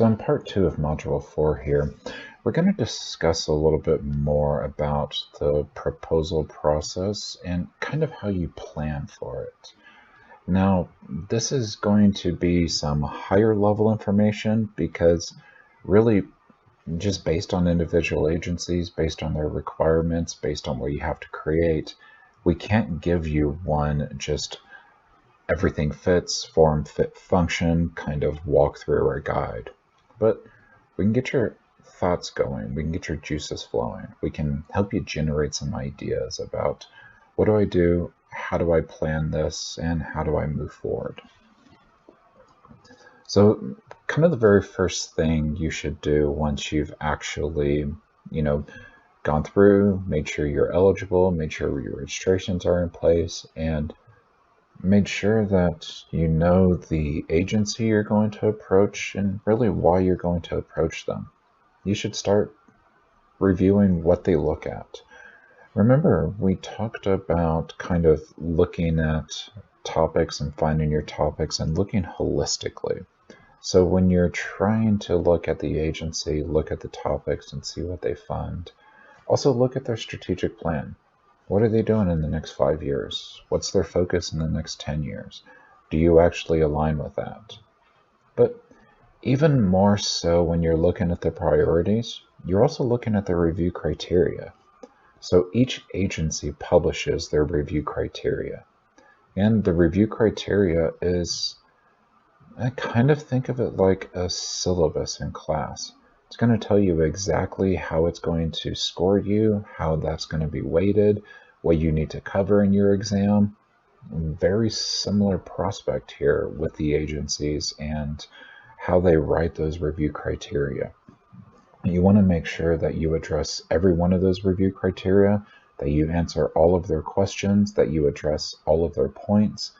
So in part 2 of Module 4 here, we're going to discuss a little bit more about the proposal process and kind of how you plan for it. Now, this is going to be some higher level information because really just based on individual agencies, based on their requirements, based on what you have to create, we can't give you one just everything fits, form, fit, function kind of walkthrough or guide. But we can get your thoughts going, we can get your juices flowing, we can help you generate some ideas about what do I do, how do I plan this, and how do I move forward. So kind of the very first thing you should do once you've actually, gone through, made sure you're eligible, made sure your registrations are in place, and made sure that you know the agency you're going to approach and really why you're going to approach them. You should start reviewing what they look at. Remember, we talked about kind of looking at topics and finding your topics and looking holistically. So when you're trying to look at the agency, look at the topics and see what they fund, also look at their strategic plan. What are they doing in the next 5 years? What's their focus in the next 10 years? Do you actually align with that? But even more so when you're looking at the priorities, you're also looking at the review criteria. So each agency publishes their review criteria. And the review criteria is, I kind of think of it like a syllabus in class. It's going to tell you exactly how it's going to score you, how that's going to be weighted, what you need to cover in your exam. Very similar prospect here with the agencies and how they write those review criteria. You want to make sure that you address every one of those review criteria, that you answer all of their questions, that you address all of their points.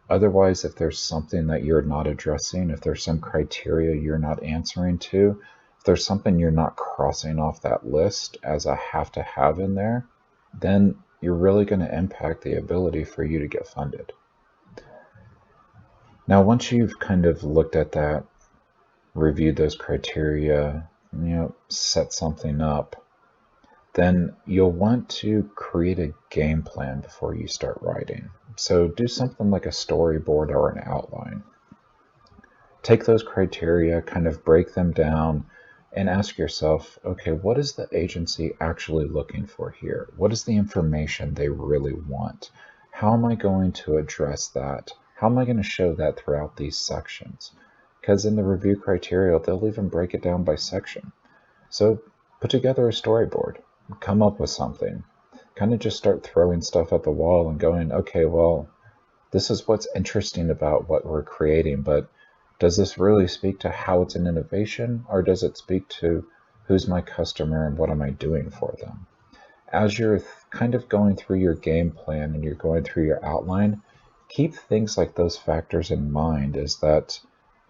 Otherwise, if there's something that you're not addressing, if there's some criteria you're not answering to, if there's something you're not crossing off that list as a have to have in there, then you're really going to impact the ability for you to get funded. Now, once you've kind of looked at that, reviewed those criteria, set something up, then you'll want to create a game plan before you start writing. So do something like a storyboard or an outline. Take those criteria, kind of break them down, and ask yourself, okay, what is the agency actually looking for here? What is the information they really want? How am I going to address that? How am I going to show that throughout these sections? Because in the review criteria, they'll even break it down by section. So put together a storyboard, come up with something. Kind of just start throwing stuff at the wall and going, okay, well, this is what's interesting about what we're creating, but does this really speak to how it's an innovation, or does it speak to who's my customer and what am I doing for them? As you're kind of going through your game plan and you're going through your outline, keep things like those factors in mind, is that,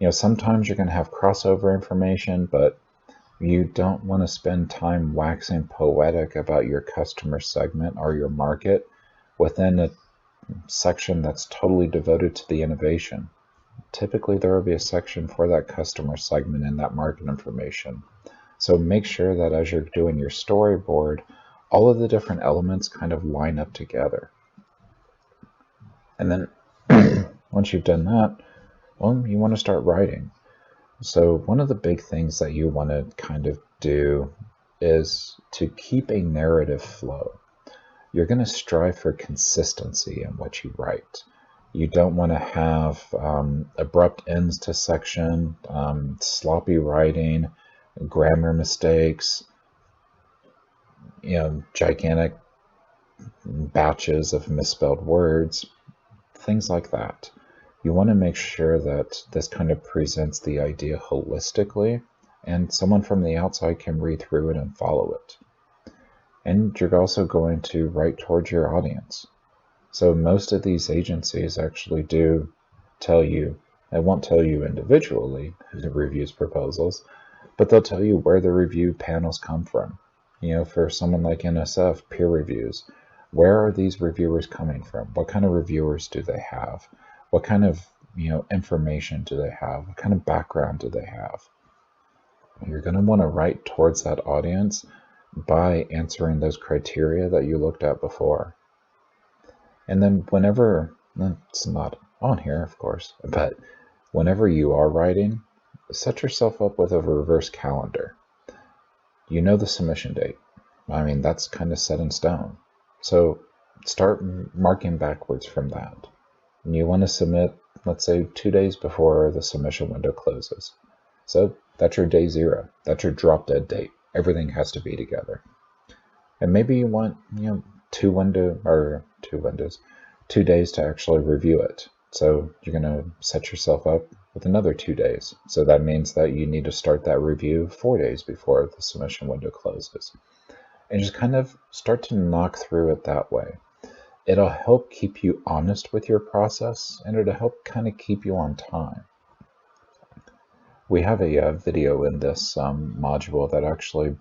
sometimes you're going to have crossover information, but you don't want to spend time waxing poetic about your customer segment or your market within a section that's totally devoted to the innovation. Typically, there will be a section for that customer segment in that market information. So make sure that as you're doing your storyboard, all of the different elements kind of line up together. And then once you've done that, well, you want to start writing. So one of the big things that you want to kind of do is to keep a narrative flow. You're going to strive for consistency in what you write. You don't want to have abrupt ends to section, sloppy writing, grammar mistakes, gigantic batches of misspelled words, things like that. You want to make sure that this kind of presents the idea holistically and someone from the outside can read through it and follow it. And you're also going to write towards your audience. So most of these agencies actually do tell you, they won't tell you individually who reviews proposals, but they'll tell you where the review panels come from. For someone like NSF, peer reviews, where are these reviewers coming from? What kind of reviewers do they have? What kind of information do they have? What kind of background do they have? You're going to want to write towards that audience by answering those criteria that you looked at before. And then whenever, it's not on here, of course, but whenever you are writing, set yourself up with a reverse calendar. You know the submission date. I mean, that's kind of set in stone. So start marking backwards from that. And you want to submit, let's say, 2 days before the submission window closes. So that's your day 0. That's your drop dead date. Everything has to be together. And maybe you want, 2 days to actually review it. So you're going to set yourself up with another 2 days. So that means that you need to start that review 4 days before the submission window closes. And just kind of start to knock through it that way. It'll help keep you honest with your process, and it'll help kind of keep you on time. We have a video in this module that actually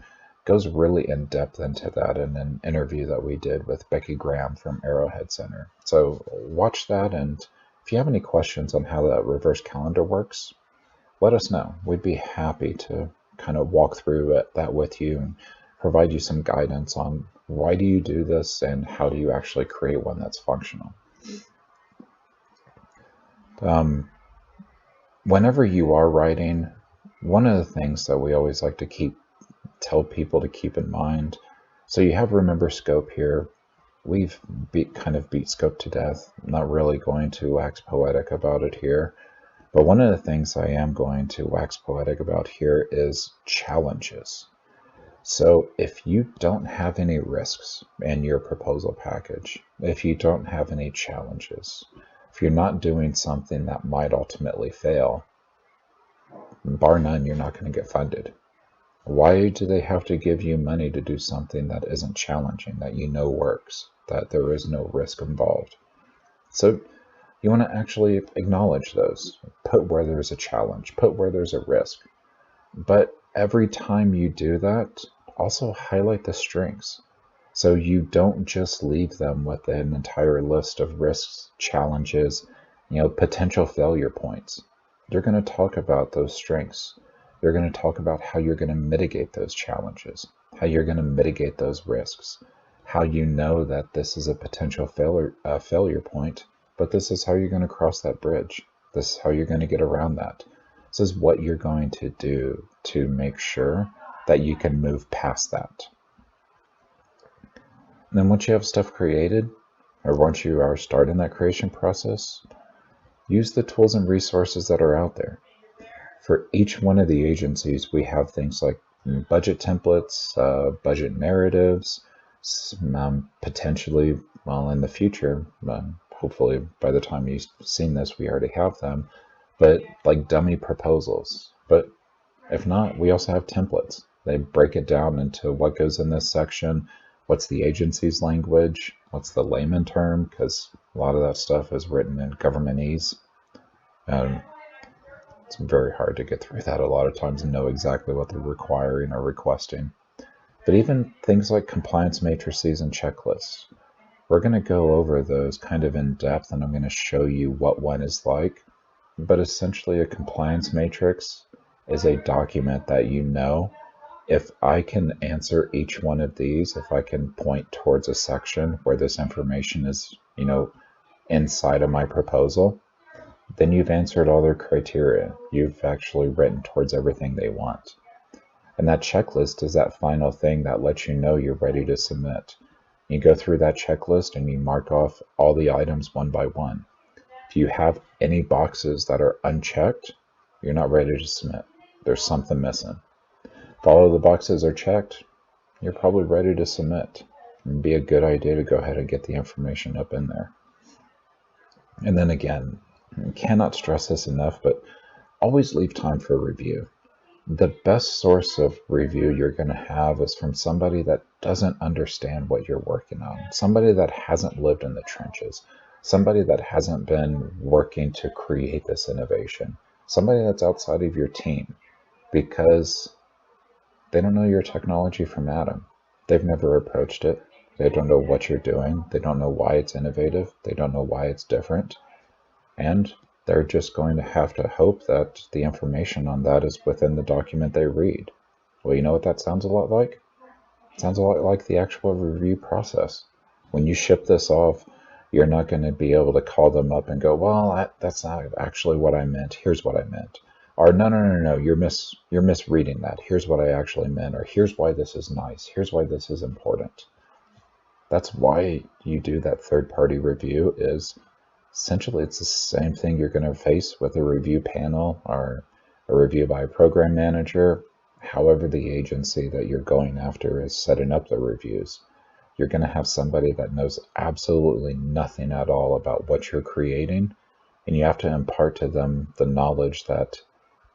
goes really in depth into that in an interview that we did with Becky Graham from Arrowhead Center. So watch that, and if you have any questions on how that reverse calendar works, let us know. We'd be happy to kind of walk through that with you and provide you some guidance on why do you do this and how do you actually create one that's functional. Whenever you are writing, one of the things that we always like to tell people to keep in mind, so you have remember scope here. We've kind of beat scope to death. I'm not really going to wax poetic about it here, but one of the things I am going to wax poetic about here is challenges. So if you don't have any risks in your proposal package, if you don't have any challenges, if you're not doing something that might ultimately fail, bar none, you're not going to get funded. Why do they have to give you money to do something that isn't challenging, that you know works, that there is no risk involved? So you want to actually acknowledge those. Put where there's a challenge, put where there's a risk. But every time you do that, also highlight the strengths. So you don't just leave them with an entire list of risks, challenges, potential failure points. You're going to talk about those strengths. You're going to talk about how you're going to mitigate those challenges, how you're going to mitigate those risks, how you know that this is a potential failure point, but this is how you're going to cross that bridge. This is how you're going to get around that. This is what you're going to do to make sure that you can move past that. And then once you have stuff created, or once you are starting that creation process, use the tools and resources that are out there. For each one of the agencies, we have things like budget templates, budget narratives, potentially, well, in the future, hopefully by the time you've seen this, we already have them, but like dummy proposals. But if not, we also have templates. They break it down into what goes in this section, what's the agency's language, what's the layman term, because a lot of that stuff is written in governmentese. It's very hard to get through that a lot of times and know exactly what they're requiring or requesting. But even things like compliance matrices and checklists, we're going to go over those kind of in depth, and I'm going to show you what one is like. But essentially, a compliance matrix is a document that if I can answer each one of these, if I can point towards a section where this information is, inside of my proposal, then you've answered all their criteria. You've actually written towards everything they want. And that checklist is that final thing that lets you know you're ready to submit. You go through that checklist and you mark off all the items one by one. If you have any boxes that are unchecked, you're not ready to submit. There's something missing. If all of the boxes are checked, you're probably ready to submit. It'd be a good idea to go ahead and get the information up in there. And then again, I cannot stress this enough, but always leave time for review. The best source of review you're going to have is from somebody that doesn't understand what you're working on, somebody that hasn't lived in the trenches, somebody that hasn't been working to create this innovation, somebody that's outside of your team, because they don't know your technology from Adam. They've never approached it. They don't know what you're doing. They don't know why it's innovative. They don't know why it's different. And they're just going to have to hope that the information on that is within the document they read. Well, you know what that sounds a lot like? It sounds a lot like the actual review process. When you ship this off, you're not going to be able to call them up and go, well, that's not actually what I meant. Here's what I meant. Or no, you're misreading that. Here's what I actually meant. Or here's why this is nice. Here's why this is important. That's why you do that third-party review. Is essentially it's the same thing you're going to face with a review panel or a review by a program manager. However the agency that you're going after is setting up the reviews, you're going to have somebody that knows absolutely nothing at all about what you're creating, and you have to impart to them the knowledge that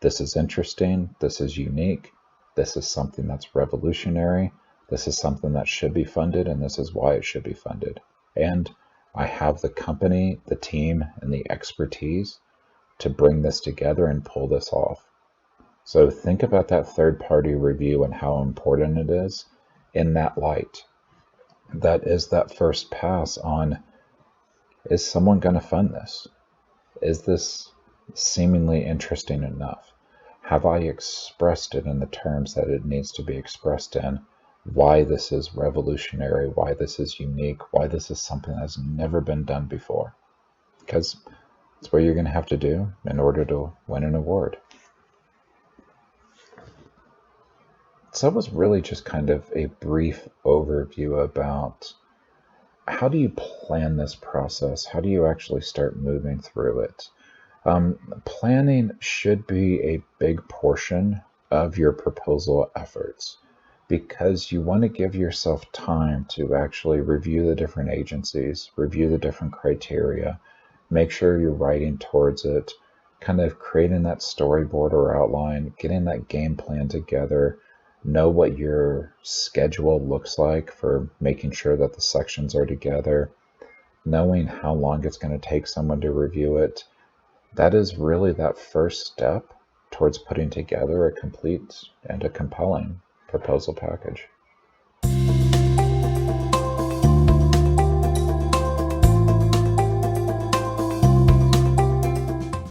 this is interesting, this is unique, this is something that's revolutionary, this is something that should be funded, and this is why it should be funded. And I have the company, the team, and the expertise to bring this together and pull this off. So think about that third-party review and how important it is in that light. That is that first pass on, is someone going to fund this? Is this seemingly interesting enough? Have I expressed it in the terms that it needs to be expressed in? Why this is revolutionary, why this is unique, why this is something that's never been done before. Because it's what you're going to have to do in order to win an award. So that was really just kind of a brief overview about how do you plan this process? How do you actually start moving through it? Planning should be a big portion of your proposal efforts, because you want to give yourself time to actually review the different agencies, review the different criteria, make sure you're writing towards it, kind of creating that storyboard or outline, getting that game plan together, know what your schedule looks like for making sure that the sections are together, knowing how long it's going to take someone to review it. That is really that first step towards putting together a complete and a compelling proposal package.